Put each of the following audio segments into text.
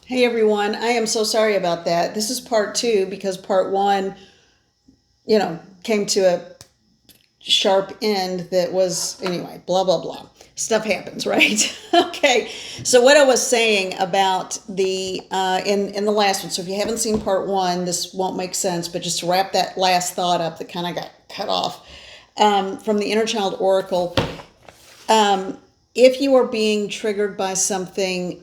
Hey everyone, I am so sorry about that. This is part two because part one, came to a sharp end that was, anyway, blah, blah, blah. Stuff happens, right? Okay. So what I was saying about in the last one, so if you haven't seen part one, this won't make sense, but just to wrap that last thought up that kind of got cut off from the inner child oracle, if you are being triggered by something,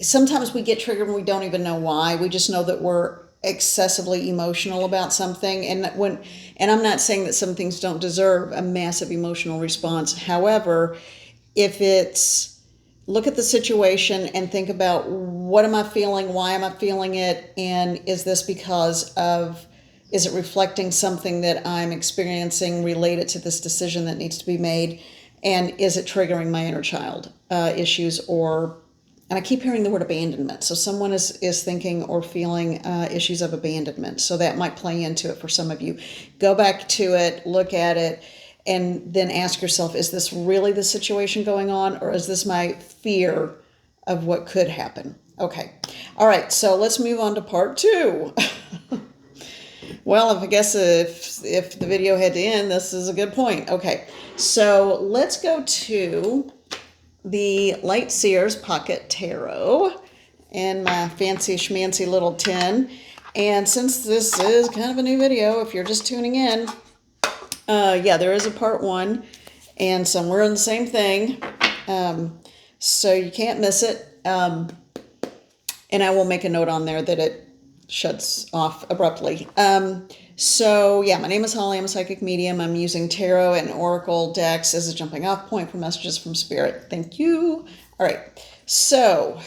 sometimes we get triggered and we don't even know why. We just know that we're excessively emotional about something. And I'm not saying that some things don't deserve a massive emotional response. However, if it's look at the situation and think about what am I feeling, why am I feeling it, and is this is it reflecting something that I'm experiencing related to this decision that needs to be made? And is it triggering my inner child issues, and I keep hearing the word abandonment. So someone is thinking or feeling issues of abandonment. So that might play into it for some of you. Go back to it, look at it, and then ask yourself, is this really the situation going on, or is this my fear of what could happen? Okay. All right. So let's move on to part two. Well, if the video had to end, this is a good point. Okay. So let's go to the Light Seers Pocket Tarot in my fancy schmancy little tin. And since this is kind of a new video, if you're just tuning in, there is a part one, and somewhere in the same thing, so you can't miss it. And I will make a note on there that it shuts off abruptly. My name is Holly. I'm a psychic medium. I'm using tarot and oracle decks as a jumping off point for messages from spirit. Thank you. All right. So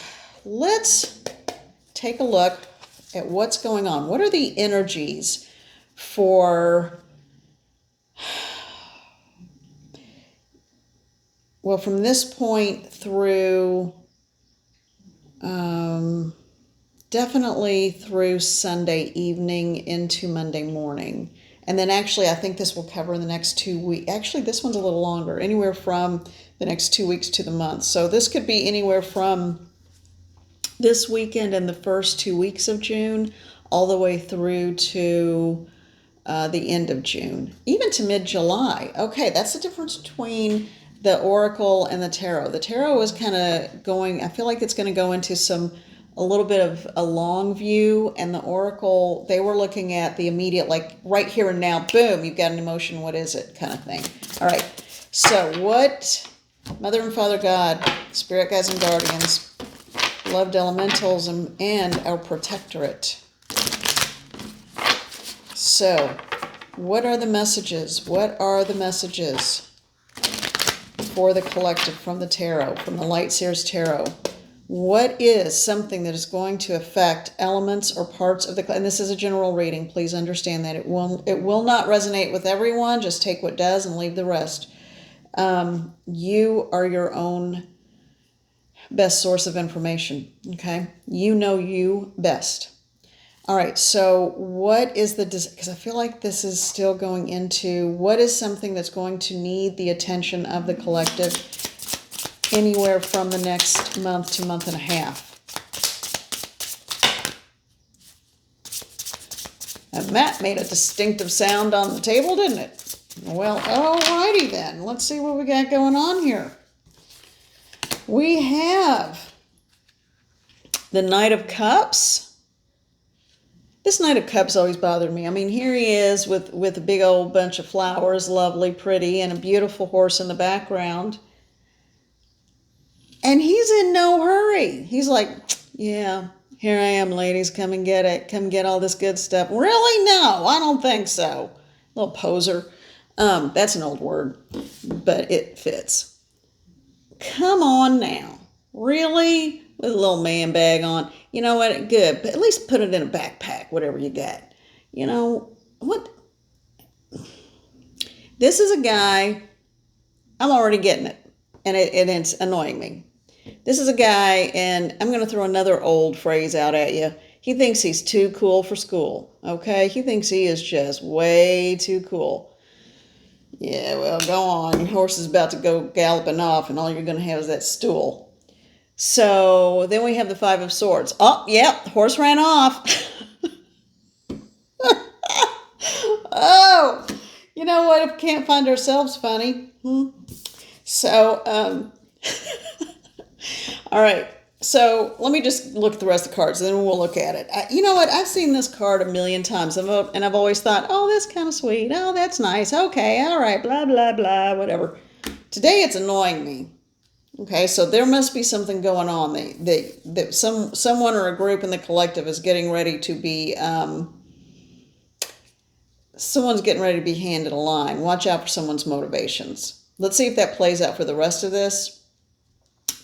let's take a look at what's going on. What are the energies for, well, from this point through, definitely through Sunday evening into Monday morning. And then actually, I think this will cover in the next 2 weeks. Actually, this one's a little longer, anywhere from the next 2 weeks to the month. So this could be anywhere from this weekend and the first 2 weeks of June, all the way through to the end of June, even to mid-July. Okay, that's the difference between the oracle and the tarot. The tarot is kind of going, I feel like it's going to go into a little bit of a long view, and the oracle, they were looking at the immediate, like right here and now, boom, you've got an emotion, what is it, kind of thing. All right, so what Mother and Father God, Spirit Guides and Guardians, loved elementals, and our protectorate. So, what are the messages? What are the messages for the collective from the tarot, from the Light Seers Tarot? What is something that is going to affect elements or parts of and this is a general reading, please understand that it will not resonate with everyone, just take what does and leave the rest. You are your own best source of information, okay? You know you best. All right, so what is because I feel like this is still going into, what is something that's going to need the attention of the collective anywhere from the next month to month and a half. And that made a distinctive sound on the table, didn't it? Well, alrighty then. Let's see what we got going on here. We have the Knight of Cups. This Knight of Cups always bothered me. I mean, here he is with a big old bunch of flowers, lovely, pretty, and a beautiful horse in the background. And he's in no hurry. He's like, yeah, here I am, ladies. Come and get it. Come get all this good stuff. Really? No, I don't think so. Little poser. That's an old word, but it fits. Come on now. Really? With a little man bag on. You know what? Good. But at least put it in a backpack, whatever you got. You know, what? This is a guy, I'm already getting it. And it's annoying me. This is a guy, and I'm going to throw another old phrase out at you. He thinks he's too cool for school, okay? He thinks he is just way too cool. Yeah, well, go on. Your horse is about to go galloping off, and all you're going to have is that stool. So then we have the Five of Swords. Oh, yep, the horse ran off. Oh, you know what? If we can't find ourselves funny. So, all right. So let me just look at the rest of the cards, and then we'll look at it. You know what? I've seen this card a million times, and I've always thought, oh, that's kind of sweet. Oh, that's nice. Okay, all right, blah, blah, blah, whatever. Today it's annoying me. Okay, so there must be something going on. That someone or a group in the collective is getting ready to be, someone's getting ready to be handed a line. Watch out for someone's motivations. Let's see if that plays out for the rest of this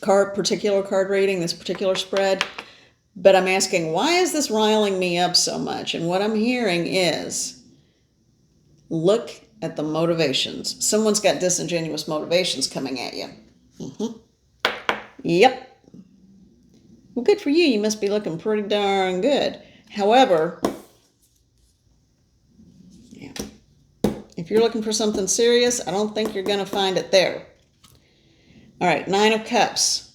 particular card reading, this particular spread. But I'm asking, why is this riling me up so much? And what I'm hearing is, look at the motivations. Someone's got disingenuous motivations coming at you. Yep. Well, good for you. You must be looking pretty darn good. However, yeah, if you're looking for something serious, I don't think you're going to find it there. All right, Nine of Cups.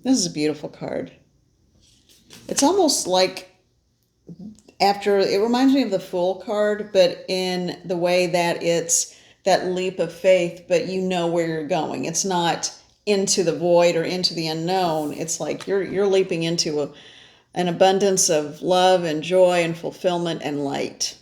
This is a beautiful card. It's almost like it reminds me of the Fool card, but in the way that it's that leap of faith, but you know where you're going. It's not into the void or into the unknown. It's like you're leaping into an abundance of love and joy and fulfillment and light.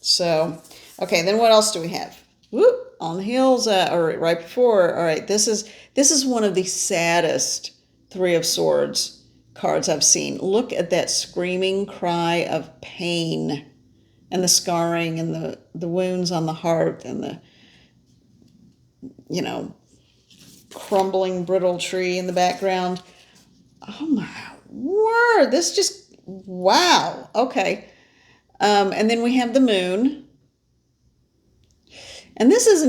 So, okay, then what else do we have? Whoop, on the heels, or right before. All right, this is one of the saddest Three of Swords cards I've seen. Look at that screaming cry of pain and the scarring and the wounds on the heart and the, crumbling brittle tree in the background. Oh my word, this just, wow. Okay. And then we have the moon. And this is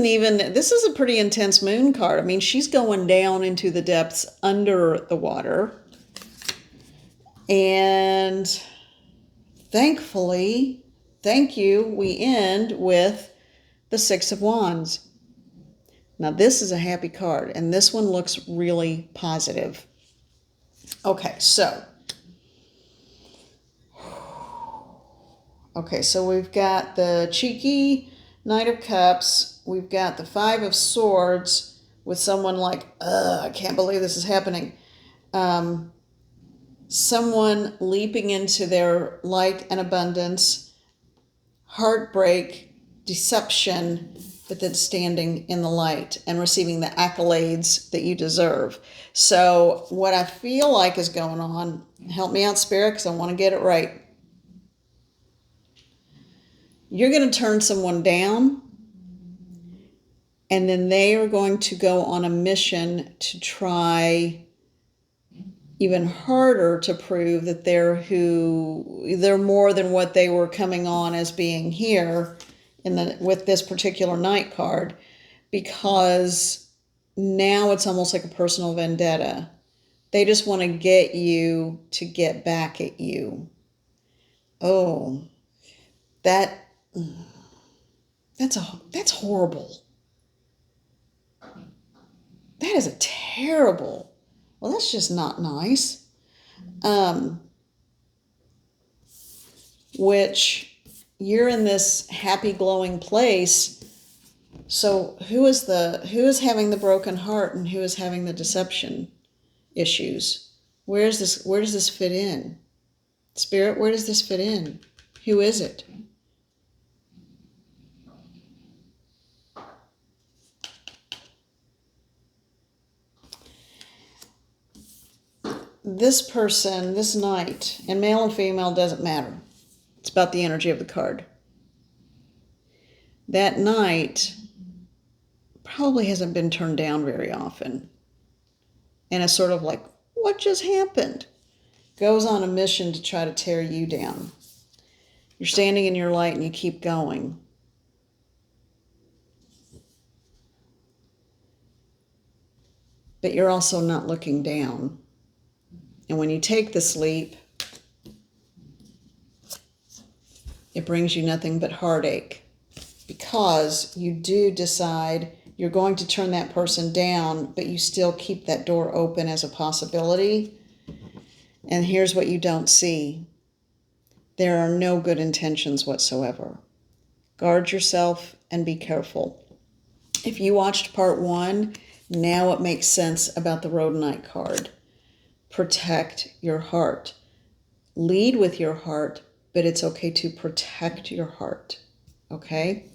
a pretty intense moon card. I mean, she's going down into the depths under the water. And thankfully, thank you, we end with the Six of Wands. Now, this is a happy card, and this one looks really positive. Okay, so we've got the cheeky Knight of Cups. We've got the Five of Swords with someone like, I can't believe this is happening. Someone leaping into their light and abundance, heartbreak, deception, but then standing in the light and receiving the accolades that you deserve. So what I feel like is going on, help me out, Spirit, because I want to get it right. You're going to turn someone down, and then they are going to go on a mission to try even harder to prove that they're more than what they were coming on as being here with this particular Knight card, because now it's almost like a personal vendetta. They just want to get you to get back at you. Oh, that's horrible. That is a terrible. Well, that's just not nice. Which you're in this happy, glowing place. So who is having the broken heart and who is having the deception issues? Where does this fit in? Spirit, where does this fit in? Who is it? This person, this Knight, and male and female doesn't matter. It's about the energy of the card. That Knight probably hasn't been turned down very often. And it's sort of like, what just happened? Goes on a mission to try to tear you down. You're standing in your light and you keep going. But you're also not looking down. And when you take this leap, it brings you nothing but heartache, because you do decide You're going to turn that person down, but you still keep that door open as a possibility. And here's what you don't see. There are no good intentions whatsoever. Guard yourself and be careful. If you watched part 1, now it makes sense about the Rhodonite card. Protect your heart. Lead with your heart, but it's okay to protect your heart. Okay?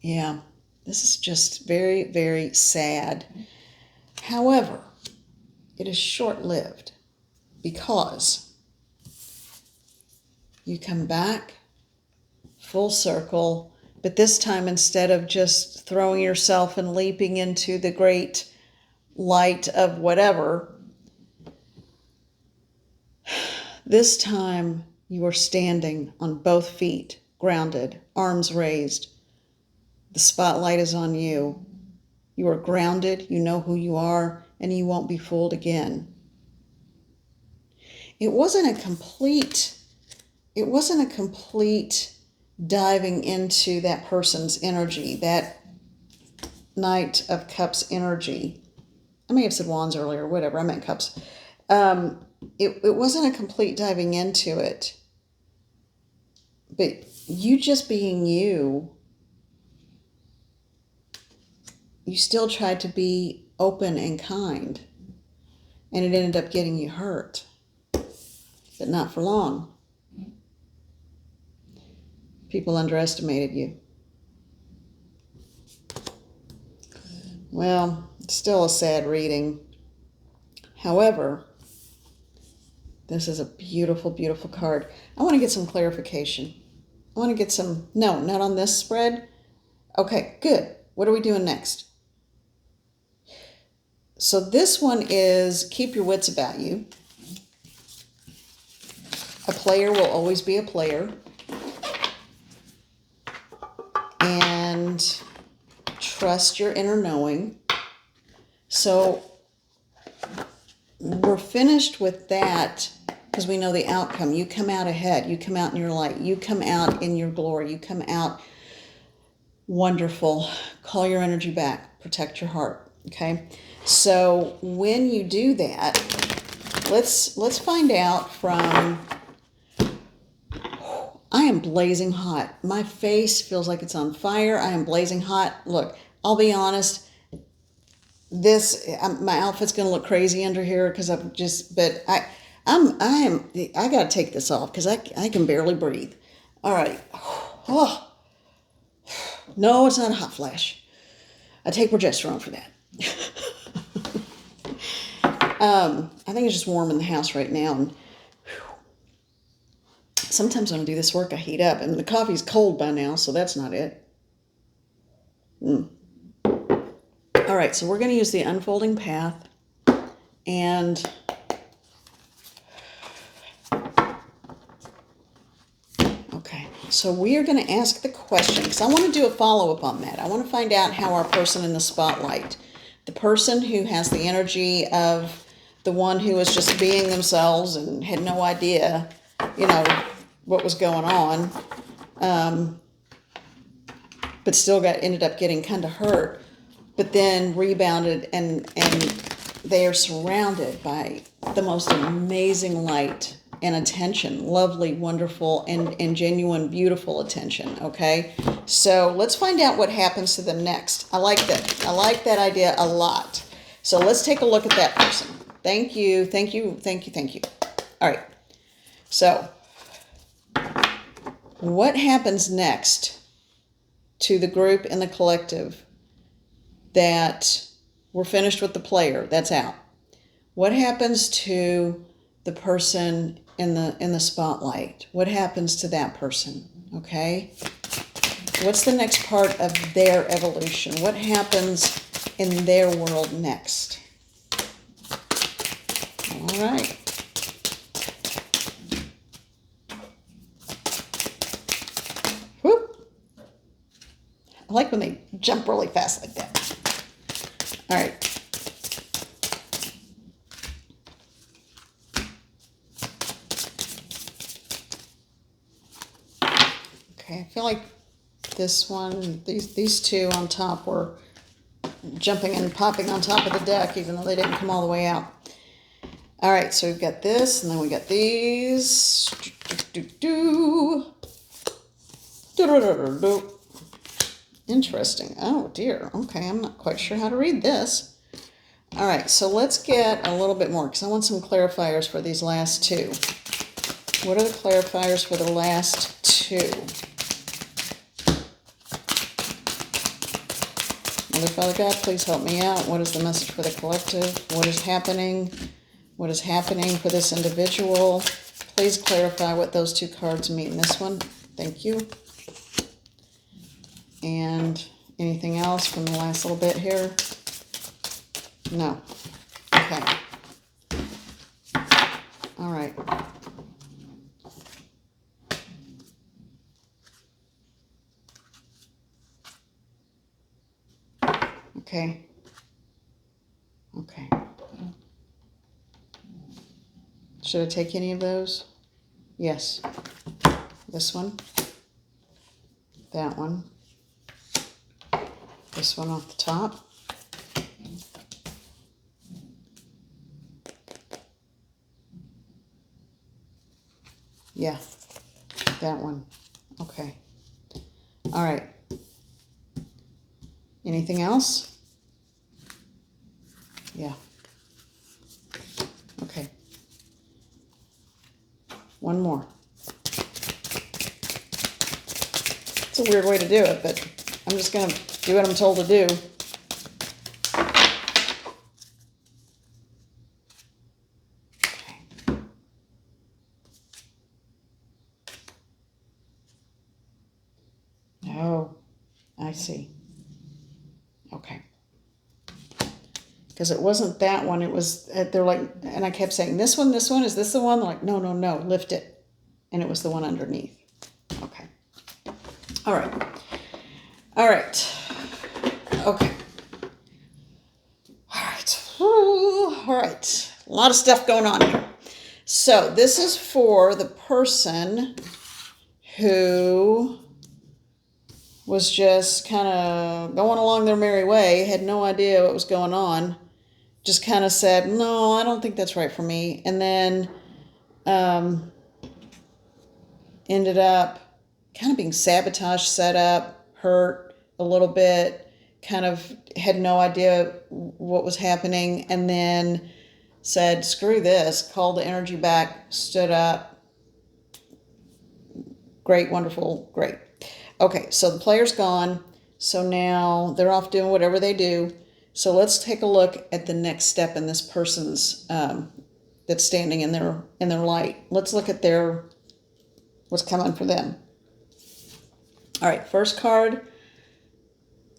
Yeah, this is just very, very sad. However, it is short-lived because you come back full circle, but this time instead of just throwing yourself and leaping into the great light of whatever, this time you are standing on both feet, grounded, arms raised. The spotlight is on you. You are grounded, you know who you are, and you won't be fooled again. It wasn't a complete diving into that person's energy, that Knight of Cups energy. I may have said wands earlier, whatever, I meant cups. It wasn't a complete diving into it, but you just being you, you still tried to be open and kind, and it ended up getting you hurt, but not for long. People underestimated you. Well, it's still a sad reading. However, this is a beautiful, beautiful card. I want to get some clarification. I want to get some, no, not on this spread. Okay, good. What are we doing next? So this one is keep your wits about you. A player will always be a player. And trust your inner knowing. So we're finished with that because we know the outcome. You come out ahead. You come out in your light. You come out in your glory. You come out wonderful. Call your energy back. Protect your heart. Okay? So when you do that, let's find out from... I am blazing hot. My face feels like it's on fire. I am blazing hot. Look, I'll be honest. My outfit's going to look crazy under here because I'm just, but I got to take this off because I can barely breathe. All right. Oh. No, it's not a hot flash. I take progesterone for that. I think it's just warm in the house right now. And sometimes when I do this work, I heat up. And the coffee's cold by now, so that's not it. All right, so we're going to use the unfolding path. And okay, so we are going to ask the question, because I want to do a follow-up on that. I want to find out how our person in the spotlight, the person who has the energy of the one who was just being themselves and had no idea, what was going on, but still ended up getting kind of hurt, but then rebounded, and they are surrounded by the most amazing light and attention, lovely, wonderful, and genuine, beautiful attention. Okay, so let's find out what happens to them next. I like that. I like that idea a lot. So let's take a look at that person. Thank you, thank you, thank you, thank you. All right. So what happens next to the group and the collective that we're finished with the player? That's out. What happens to the person in the spotlight? What happens to that person? Okay? What's the next part of their evolution? What happens in their world next? All right. Whoop. I like when they jump really fast like that. All right. feel like this one, these two on top were jumping and popping on top of the deck, even though they didn't come all the way out. All right, so we've got this, and then we got these. Interesting. Oh dear. Okay, I'm not quite sure how to read this. All right, so let's get a little bit more, because I want some clarifiers for these last two. What are the clarifiers for the last two? Mother, Father God, please help me out. What is the message for the collective? What is happening? What is happening for this individual? Please clarify what those two cards mean. This one, thank you. And anything else from the last little bit here? No. Okay. All right. Okay. Okay. Should I take any of those? Yes. This one. That one. This one off the top. Yeah. That one. Okay. All right. Anything else? Yeah. Okay. One more. It's a weird way to do it, but I'm just going to do what I'm told to do. Okay. Oh, I see. Okay. Because it wasn't that one. It was, they're like, and I kept saying, this one, is this the one? They're like, no, no, no, lift it. And it was the one underneath. Okay. All right. All right. Okay. All right. Ooh, all right. A lot of stuff going on here. So this is for the person who was just kind of going along their merry way, had no idea what was going on, just kind of said, no, I don't think that's right for me. And then ended up kind of being sabotaged, set up, hurt a little bit, kind of had no idea what was happening, and then said, screw this, called the energy back, stood up. Great, wonderful, great. Okay, so the player's gone. So now they're off doing whatever they do. So let's take a look at the next step in this person's that's standing in their light. Let's look at what's coming for them. All right, first card,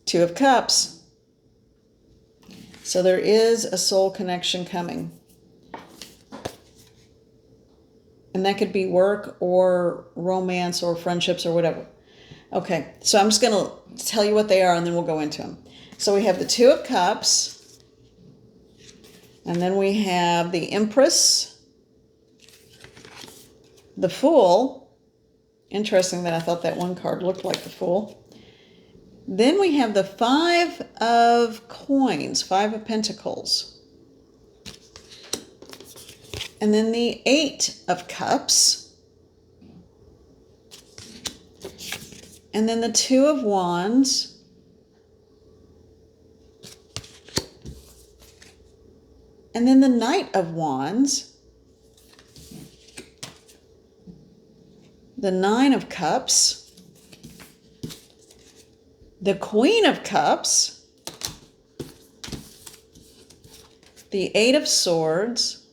Two of Cups. So there is a soul connection coming. And that could be work or romance or friendships or whatever. Okay, so I'm just going to tell you what they are and then we'll go into them. So we have the Two of Cups. And then we have the Empress. The Fool. Interesting that I thought that one card looked like the Fool. Then we have the Five of Coins, Five of Pentacles. And then the Eight of Cups. And then the Two of Wands. And then the Knight of Wands. The Nine of Cups. The Queen of Cups. The Eight of Swords.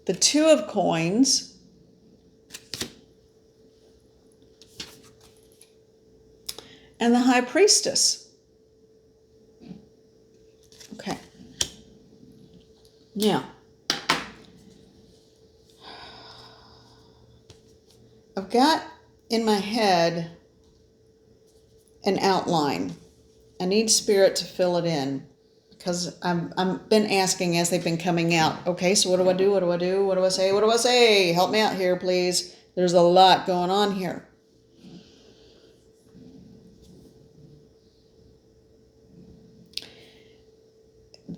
The Two of Coins. And the High Priestess. Okay. Now, I've got in my head an outline. I need Spirit to fill it in because I've been asking as they've been coming out. Okay, so what do? What do I do? What do I say? What do I say? Help me out here, please. There's a lot going on here.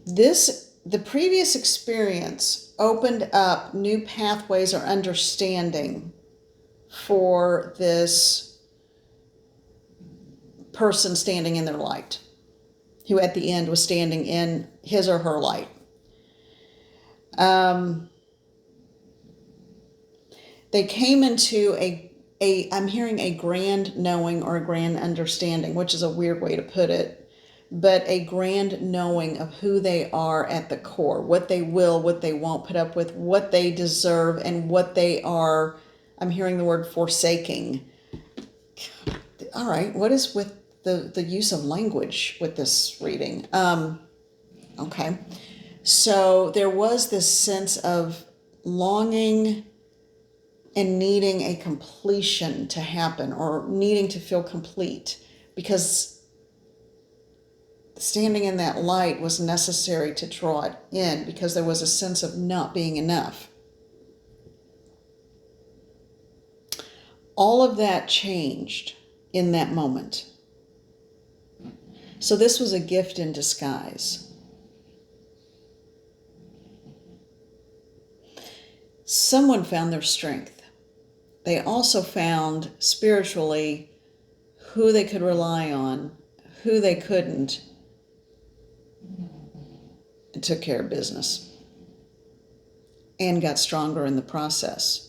The previous experience opened up new pathways or understanding for this person standing in their light, who at the end was standing in his or her light. They came into I'm hearing a grand knowing or a grand understanding, which is a weird way to put it, but a grand knowing of who they are at the core, what they will, what they won't put up with, what they deserve, and what they are. I'm hearing the word forsaking. All right, what is with the use of language with this reading? Okay, so there was this sense of longing and needing a completion to happen, or needing to feel complete, because standing in that light was necessary to draw it in, because there was a sense of not being enough. All of that changed in that moment. So this was a gift in disguise. Someone found their strength. They also found spiritually who they could rely on, who they couldn't, and took care of business and got stronger in the process.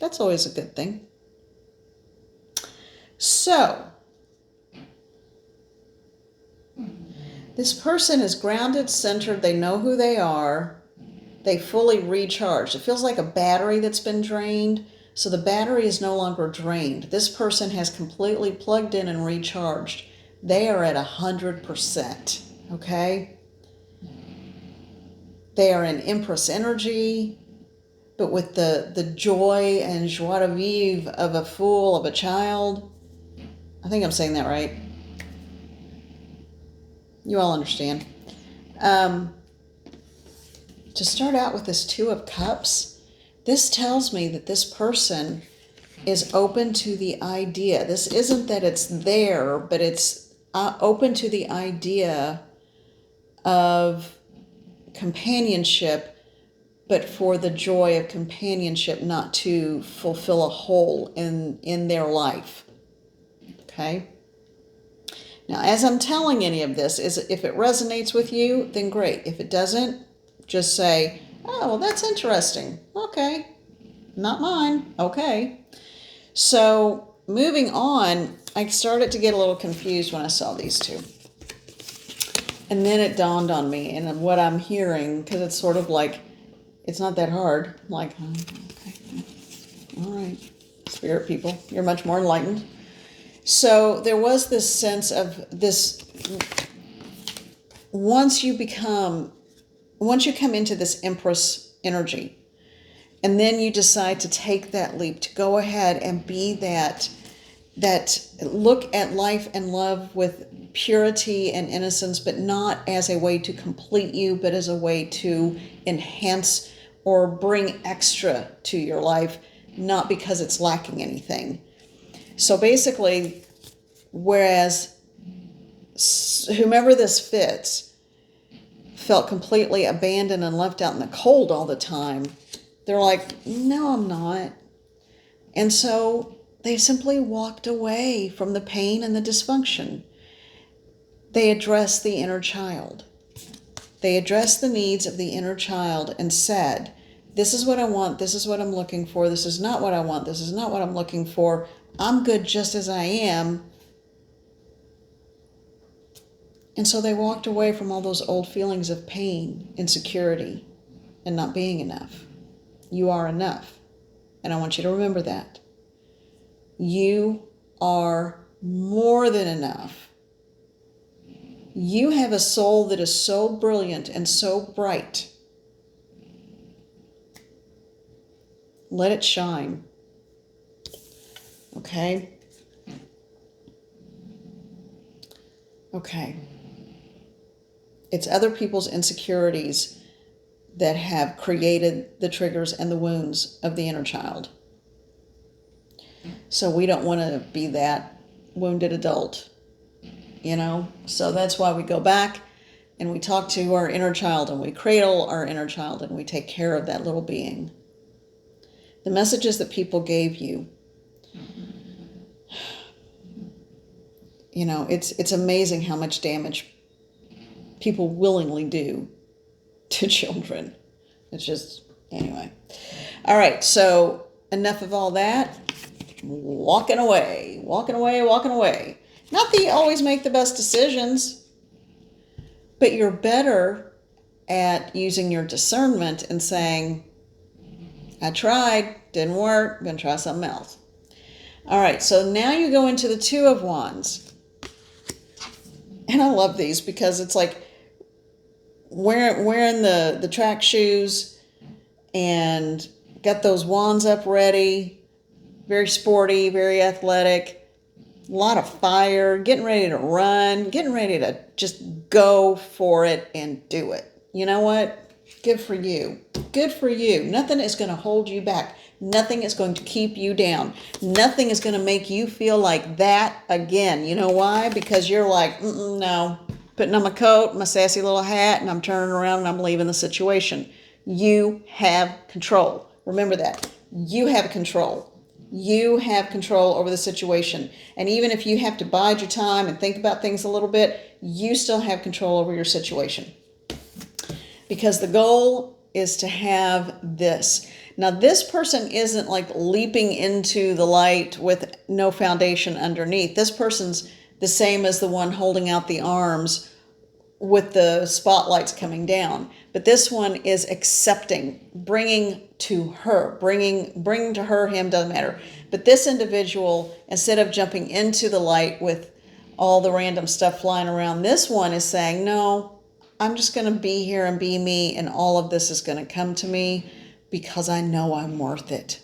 That's always a good thing. So, this person is grounded, centered, they know who they are, they fully recharged. It feels like a battery that's been drained. So the battery is no longer drained. This person has completely plugged in and recharged. They are at 100%, okay? They are in Empress energy, but with the joy and joie de vivre of a fool, of a child. I think I'm saying that right. You all understand. To start out with this Two of Cups, this tells me that this person is open to the idea. This isn't that it's there, but it's open to the idea of companionship, but for the joy of companionship, not to fulfill a hole in their life. Okay? Now, as I'm telling any of this, if it resonates with you, then great. If it doesn't, just say, oh, well, that's interesting. Okay. Not mine. Okay. So moving on, I started to get a little confused when I saw these two. And then it dawned on me, and what I'm hearing, because it's sort of like, it's not that hard. Like, okay. All right. Spirit people, you're much more enlightened. So there was this sense of this, once you come into this Empress energy, and then you decide to take that leap, to go ahead and be that look at life and love with purity and innocence, but not as a way to complete you, but as a way to enhance or bring extra to your life, not because it's lacking anything. So basically, whereas whomever this fits felt completely abandoned and left out in the cold all the time, they're like, no, I'm not. And so they simply walked away from the pain and the dysfunction. They addressed the inner child. They addressed the needs of the inner child and said, this is what I want, this is what I'm looking for, this is not what I want, this is not what I'm looking for. I'm good just as I am. And so they walked away from all those old feelings of pain, insecurity, and not being enough. You are enough. And I want you to remember that. You are more than enough. You have a soul that is so brilliant and so bright. Let it shine. Okay? Okay. It's other people's insecurities that have created the triggers and the wounds of the inner child. So we don't want to be that wounded adult, you know? So that's why we go back. and we talk to our inner child and we cradle our inner child and we take care of that little being. The messages that people gave you, it's amazing how much damage people willingly do to children. It's just, anyway. All right, so enough of all that. Walking away. Not that you always make the best decisions, but you're better at using your discernment and saying, I tried, didn't work, I'm going to try something else. All right, so now you go into the Two of Wands. And I love these because it's like wearing the track shoes and got those wands up ready, very sporty, very athletic, a lot of fire, getting ready to run, getting ready to just go for it and do it. You know what? Good for you. Good for you. Nothing is going to hold you back. Nothing is going to keep you down. Nothing is going to make you feel like that again. You know why? Because you're like, no. Putting on my coat, my sassy little hat, and I'm turning around and I'm leaving the situation. You have control. Remember that. You have control. You have control over the situation. And even if you have to bide your time and think about things a little bit, you still have control over your situation. Because the goal is to have this. Now, this person isn't like leaping into the light with no foundation underneath. This person's the same as the one holding out the arms with the spotlights coming down. But this one is accepting, bringing to her, bring to her, him, doesn't matter. But this individual, instead of jumping into the light with all the random stuff flying around, this one is saying, no, I'm just going to be here and be me, and all of this is going to come to me because I know I'm worth it.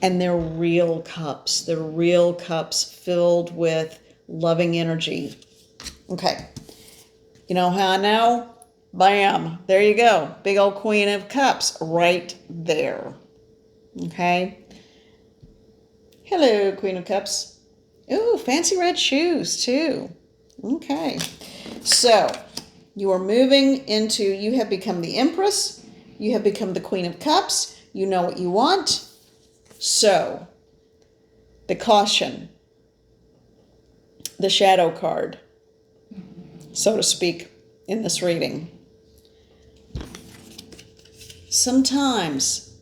And they're real cups. They're real cups filled with loving energy. Okay. You know how I know? Bam. There you go. Big old Queen of Cups right there. Okay. Hello, Queen of Cups. Ooh, fancy red shoes too. Okay. So you are moving into, you have become the Empress. You have become the Queen of Cups. You know what you want. So the caution, the shadow card, so to speak, in this reading. Sometimes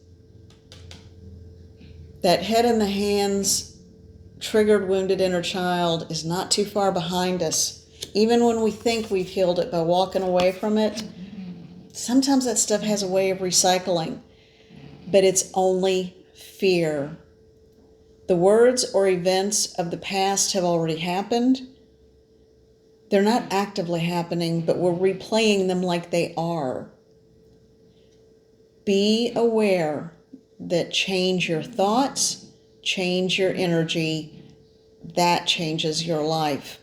that head in the hands, triggered, wounded inner child is not too far behind us. Even when we think we've healed it by walking away from it, sometimes that stuff has a way of recycling, but it's only fear. The words or events of the past have already happened. They're not actively happening, but we're replaying them like they are. Be aware that change your thoughts, change your energy, that changes your life.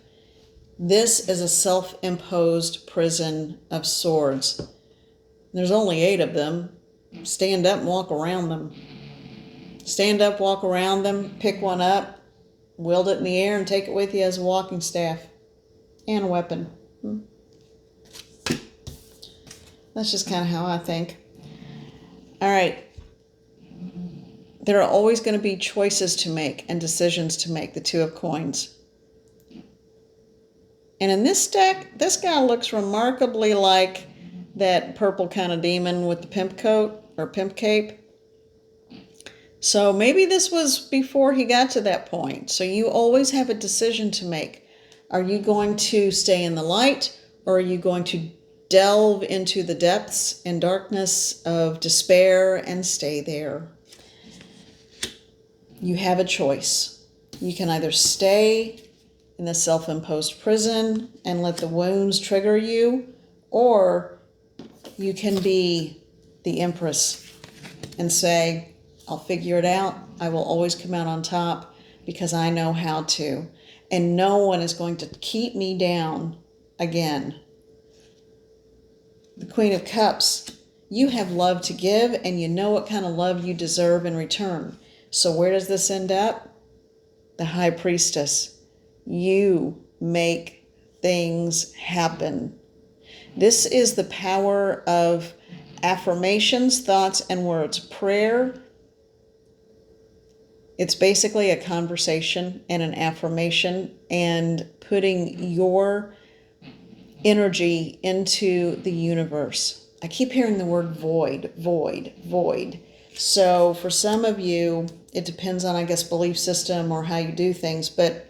This is a self-imposed prison of swords. There's only 8 of them. Stand up and walk around them. Stand up, walk around them, pick one up, wield it in the air, and take it with you as a walking staff and a weapon. That's just kind of how I think. All right. There are always going to be choices to make and decisions to make, the Two of Coins. And in this deck, this guy looks remarkably like that purple kind of demon with the pimp coat or pimp cape. So maybe this was before he got to that point. So you always have a decision to make. Are you going to stay in the light, or are you going to delve into the depths and darkness of despair and stay there? You have a choice. You can either stay in the self-imposed prison and let the wounds trigger you, or you can be the Empress and say, I'll figure it out. I will always come out on top because I know how to. And no one is going to keep me down again. The Queen of Cups, you have love to give, and you know what kind of love you deserve in return. So where does this end up? The High Priestess. You make things happen. This is the power of affirmations, thoughts, and words. Prayer, it's basically a conversation and an affirmation and putting your energy into the universe. I keep hearing the word void, void, void. So for some of you, it depends on, I guess, belief system or how you do things, but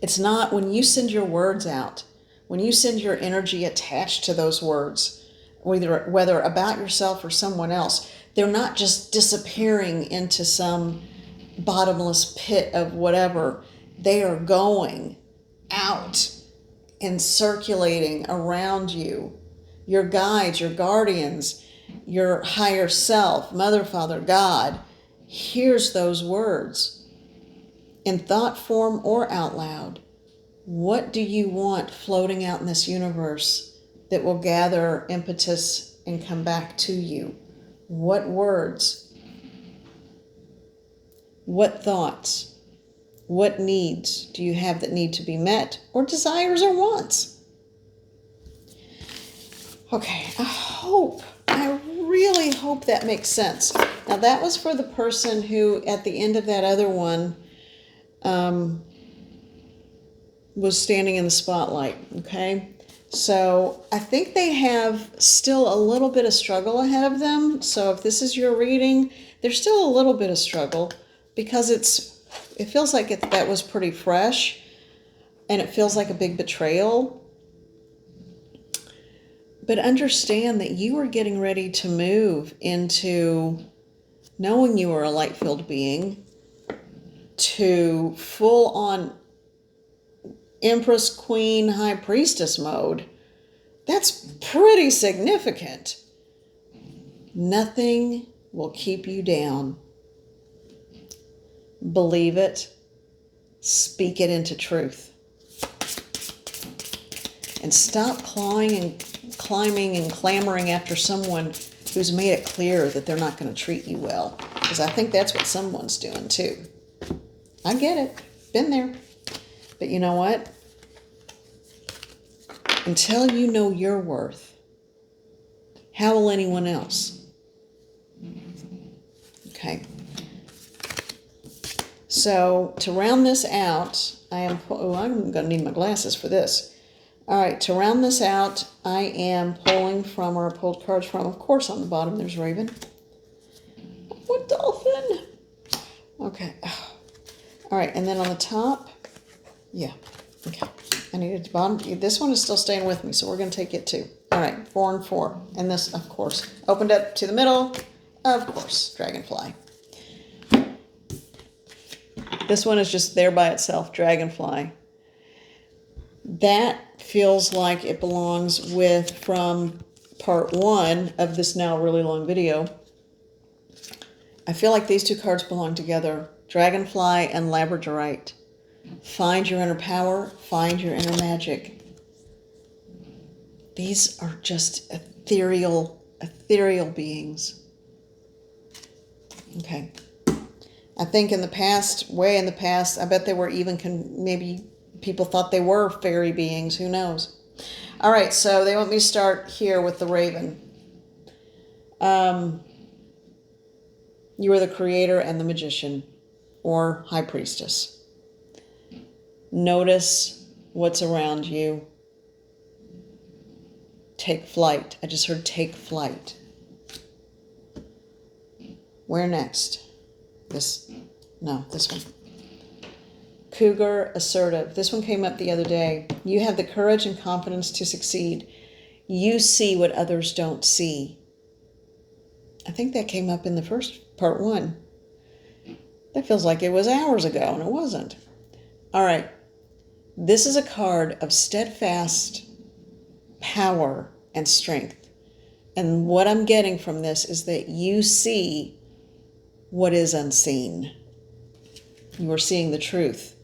it's not when you send your words out, when you send your energy attached to those words, whether about yourself or someone else, they're not just disappearing into some bottomless pit of whatever. They are going out and circulating around you. Your guides, your guardians, your higher self, Mother, Father, God, hears those words in thought form or out loud. What do you want floating out in this universe that will gather impetus and come back to you? What words? What thoughts? What needs do you have that need to be met, or desires or wants? Okay, I really hope that makes sense. Now that was for the person who at the end of that other one was standing in the spotlight, okay? So I think they have still a little bit of struggle ahead of them. So if this is your reading, there's still a little bit of struggle because it feels like that was pretty fresh and it feels like a big betrayal. But understand that you are getting ready to move into knowing you are a light-filled being to full-on Empress, Queen, High Priestess mode. That's pretty significant. Nothing will keep you down. Believe it. Speak it into truth. And stop clawing and climbing and clamoring after someone who's made it clear that they're not going to treat you well. Because I think that's what someone's doing too. I get it. Been there. But you know what? Until you know your worth, how will anyone else? Okay. So to round this out, I'm going to need my glasses for this. All right, to round this out, I am pulling from, or I pulled cards from, of course, on the bottom, there's Raven. What dolphin? Okay. All right, and then on the top, yeah, okay. I needed the bottom. This one is still staying with me, so we're going to take it too. All right, 4 and 4. And this, of course, opened up to the middle. Of course, dragonfly. This one is just there by itself, dragonfly. That feels like it belongs from part 1 of this now really long video. I feel like these two cards belong together, dragonfly and labradorite. Find your inner power, find your inner magic. These are just ethereal beings. Okay. I think in the past, way in the past, I bet they were even, maybe people thought they were fairy beings. Who knows? All right, so they want me to start here with the Raven. You are the creator and the magician, or high priestess. Notice what's around you. Take flight. I just heard take flight. Where next? This one. Cougar, assertive. This one came up the other day. You have the courage and confidence to succeed. You see what others don't see. I think that came up in the first part 1. That feels like it was hours ago, and it wasn't. All right. This is a card of steadfast power and strength. And what I'm getting from this is that you see what is unseen. You are seeing the truth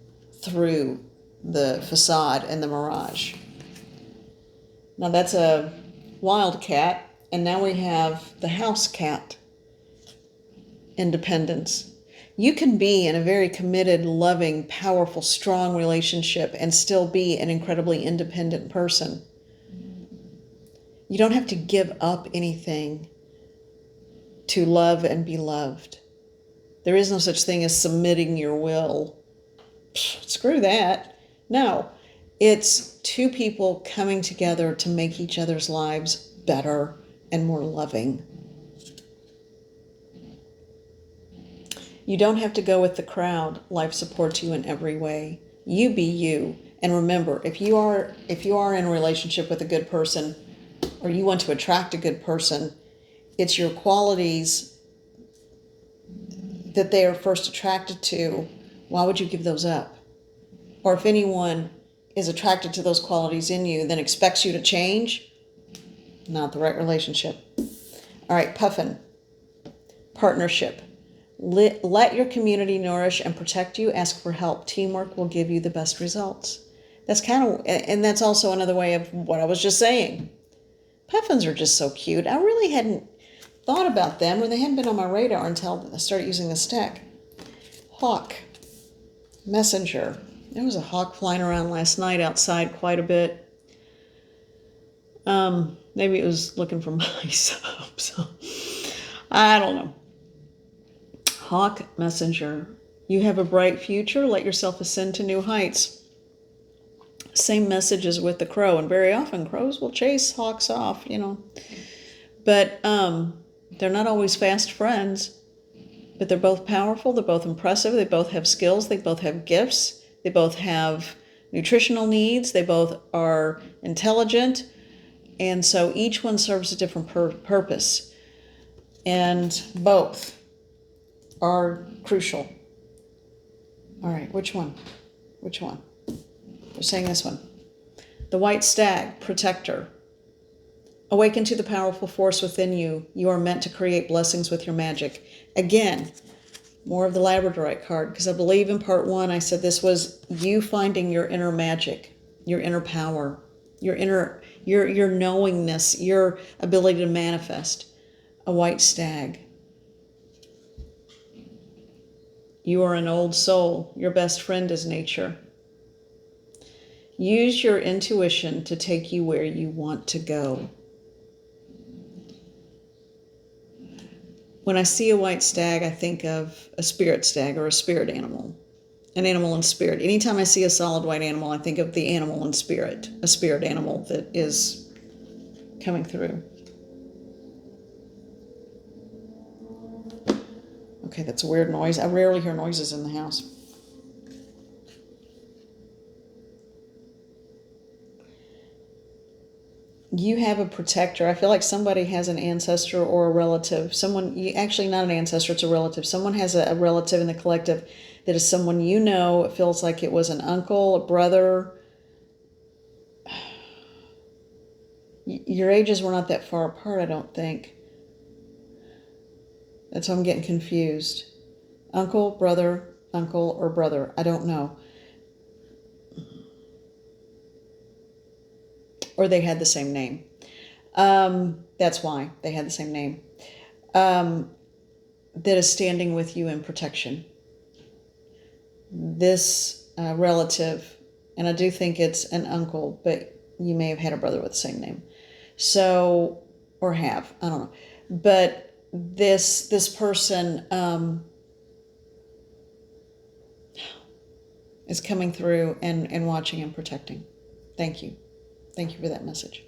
through the facade and the mirage. Now that's a wild cat, and now we have the house cat. Independence. You can be in a very committed, loving, powerful, strong relationship and still be an incredibly independent person. You don't have to give up anything to love and be loved. There is no such thing as submitting your will. Screw that. No, it's two people coming together to make each other's lives better and more loving. You don't have to go with the crowd. Life supports you in every way. You be you. And remember, if you are in a relationship with a good person, or you want to attract a good person, it's your qualities that they are first attracted to. Why would you give those up? Or if anyone is attracted to those qualities in you, then expects you to change, not the right relationship. All right, Puffin. Partnership. Let your community nourish and protect you. Ask for help. Teamwork will give you the best results. That's and that's also another way of what I was just saying. Puffins are just so cute. I really hadn't thought about them, or they hadn't been on my radar until I started using this deck. Hawk. Messenger. There was a hawk flying around last night outside quite a bit. Maybe it was looking for mice. So I don't know. Hawk messenger. You have a bright future. Let yourself ascend to new heights. Same message as with the crow, and very often crows will chase hawks off, But they're not always fast friends. But they're both powerful. They're both impressive. They both have skills. They both have gifts. They both have nutritional needs. They both are intelligent. And so each one serves a different purpose. And both are crucial. All right, which one? Which one? We're saying this one. The white stag, protector. Awaken to the powerful force within you. You are meant to create blessings with your magic. Again, more of the Labradorite card, because I believe in part one I said this was you finding your inner magic, your inner power, your knowingness, your ability to manifest. A white stag. You are an old soul. Your best friend is nature. Use your intuition to take you where you want to go. When I see a white stag, I think of a spirit stag or a spirit animal, an animal in spirit. Anytime I see a solid white animal, I think of the animal in spirit, a spirit animal that is coming through. Okay, that's a weird noise. I rarely hear noises in the house. You have a protector. I feel like somebody has an ancestor or a relative. Actually not an ancestor, it's a relative. Someone has a relative in the collective that is someone you know. It feels like it was an uncle, a brother. Your ages were not that far apart, I don't think. That's why I'm getting confused. Uncle, brother, uncle, or brother. I don't know. Or they had the same name. That's why they had the same name. That is standing with you in protection. This relative, and I do think it's an uncle, but you may have had a brother with the same name. So, or have, I don't know. But this person is coming through and watching and protecting. Thank you. Thank you for that message.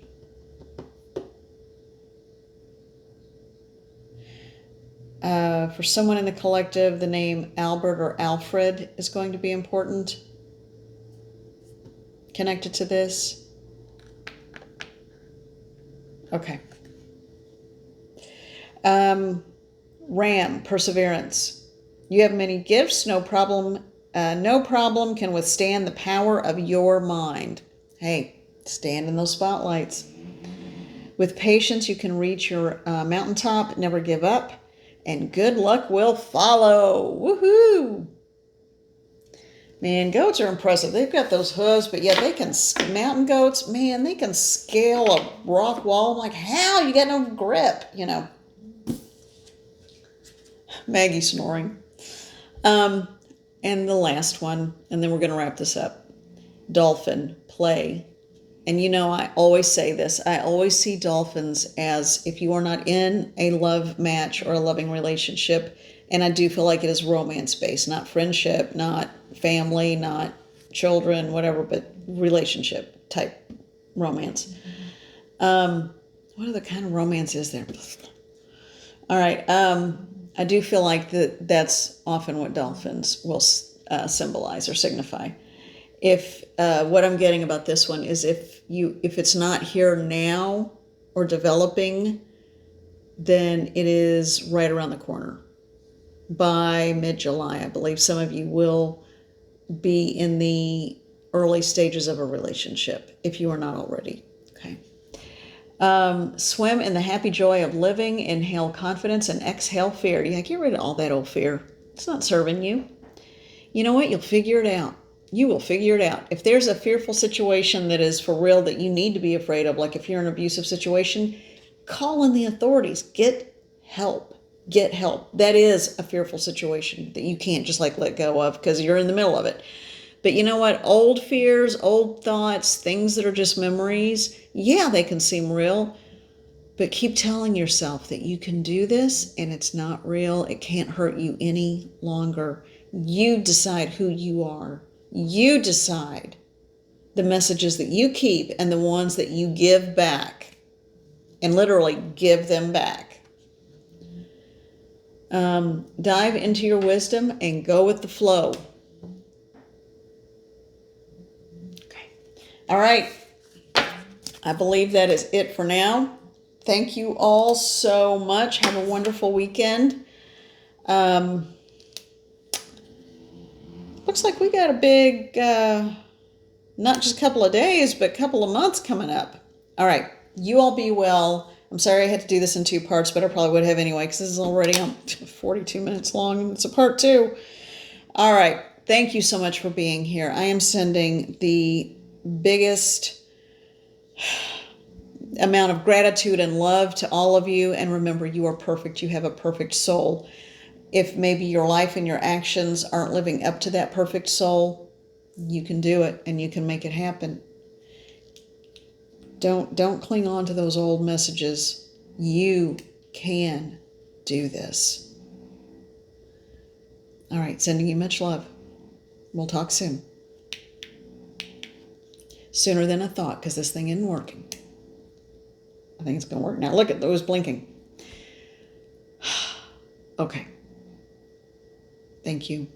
For someone in the collective, the name Albert or Alfred is going to be important. Connected to this. Okay. Ram, perseverance. You have many gifts. No problem can withstand the power of your mind. Hey. Stand in those spotlights. With patience, you can reach your mountaintop. Never give up. And good luck will follow. Woohoo! Man, goats are impressive. They've got those hooves, but yeah, mountain goats, man, they can scale a rock wall. I'm like, how? You got no grip, Maggie snoring. And the last one, and then we're going to wrap this up. Dolphin, play. And you know, I always say this, I always see dolphins as if you are not in a love match or a loving relationship, and I do feel like it is romance based, not friendship, not family, not children, whatever, but relationship type romance. What other kind of romance is there? All right. I do feel like that's often what dolphins will symbolize or signify. If what I'm getting about this one is if it's not here now or developing, then it is right around the corner. By mid-July, I believe some of you will be in the early stages of a relationship if you are not already. Okay. Swim in the happy joy of living, inhale confidence, and exhale fear. Yeah, get rid of all that old fear. It's not serving you. You know what? You'll figure it out. You will figure it out. If there's a fearful situation that is for real that you need to be afraid of, like if you're in an abusive situation, call in the authorities. Get help. Get help. That is a fearful situation that you can't just like let go of because you're in the middle of it. But you know what? Old fears, old thoughts, things that are just memories, yeah, they can seem real. But keep telling yourself that you can do this and it's not real. It can't hurt you any longer. You decide who you are. You decide the messages that you keep and the ones that you give back. And literally give them back. Dive into your wisdom and go with the flow. Okay. All right. I believe that is it for now. Thank you all so much. Have a wonderful weekend. Looks like we got a big, not just a couple of days, but a couple of months coming up. All right. You all be well. I'm sorry I had to do this in 2 parts, but I probably would have anyway because this is already 42 minutes long and it's a part 2. All right. Thank you so much for being here. I am sending the biggest amount of gratitude and love to all of you. And remember, you are perfect. You have a perfect soul. If maybe your life and your actions aren't living up to that perfect soul, you can do it and you can make it happen. Don't cling on to those old messages. You can do this. All right, sending you much love. We'll talk soon. Sooner than I thought, because this thing isn't working. I think it's going to work now. Look at those blinking. Okay. Thank you.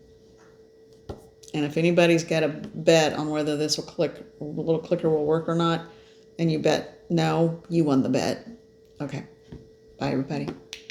And if anybody's got a bet on whether this will click, the little clicker will work or not, and you bet no, you won the bet. Okay. Bye, everybody.